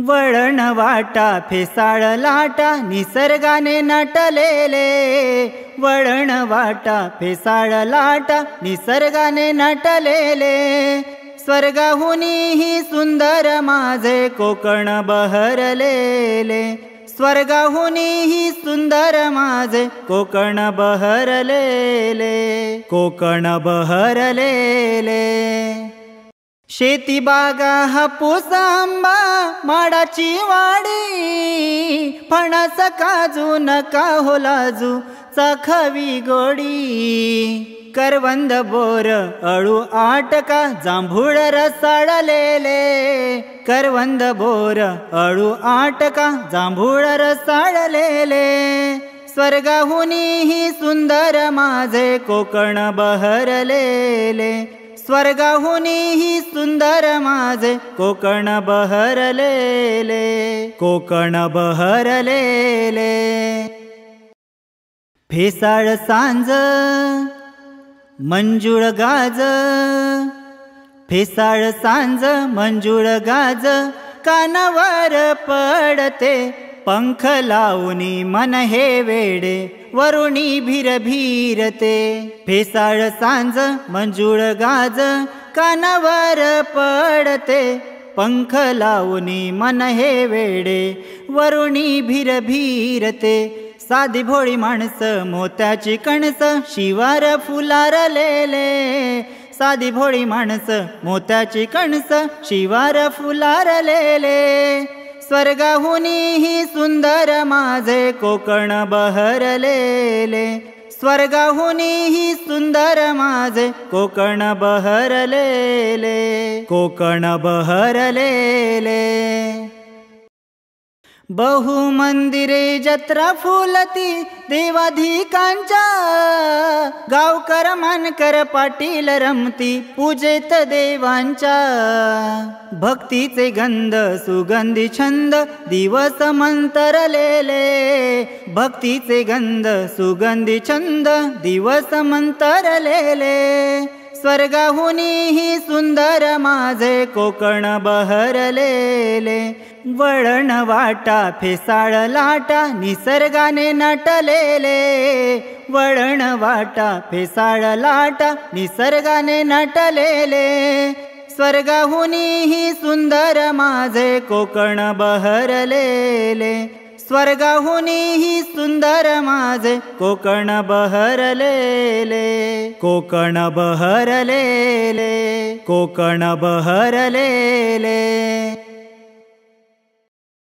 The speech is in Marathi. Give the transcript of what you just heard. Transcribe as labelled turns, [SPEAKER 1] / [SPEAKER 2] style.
[SPEAKER 1] वळण वाटा फेसाळ लाटा निसर्गाने नटलेले। वळण वाटा फेसाळ लाटा निसर्गाने नटलेले। स्वर्गाहुनीही सुंदर माझे कोकण बहरलेले। स्वर्गाहुनीही सुंदर माझे कोकण बहरलेले। कोकण बहरलेले। शेती बागा हापूस आंबा माडाची वाडी। फणस काजू नका हो लाजू चाखावी गोडी। करवंद बोर अळू आटका जांभूळ रसाळलेले। करवंद बोर अळू आटका जांभूळ रसाळलेले। स्वर्गाहुनीही सुंदर माझे कोकण बहरलेले। स्वर्गाहुनीही सुंदर माझे कोकण बहरलेले। कोकण बहरलेले। फेसाळ सांज मंजुळ गाज। फेसाळ सांज मंजुळ गाज कानावर पडते। पंख लावूनी मन हे वेडे वरुणी भिरभिरते। फेसाळ सांज मंजुळ गाज कानावर पडते। पंख लावूनी मन हे वेडे वरुणी भिरभिरते। साधी भोळी माणसं मोत्याची कणस शिवार फुलारलेले। साधी भोळी माणसं मोत्याची कणस शिवार फुलारलेले। स्वर्गाहुनीही सुंदर माझे कोकण बहरलेले। स्वर्गाहुनीही सुंदर माझे कोकण बहरलेले। कोकण बहरलेले। बहुमंदिरे जत्रा फुलती देवाधिकांच्या। गावकर मानकर पाटील रमती पूजेत देवांच्या। भक्तीचे गंध सुगंधी छंद दिवस मंतरलेले। भक्तीचे गंध सुगंधी छंद दिवस मंतरलेले। स्वर्गाहुनीही सुंदर माझे कोकण बहरलेले। वळण वाटा फेसाळ लाटा निसर्गाने नटलेले। वळण वाटा फेसाळ लाटा निसर्गाने नटलेले। स्वर्गाहुनीही सुंदर माझे कोकण बहरलेले। स्वर्गाहुनीही सुंदर माझे कोकण बहरलेले। कोकण बहरलेले। कोकण बहरलेले।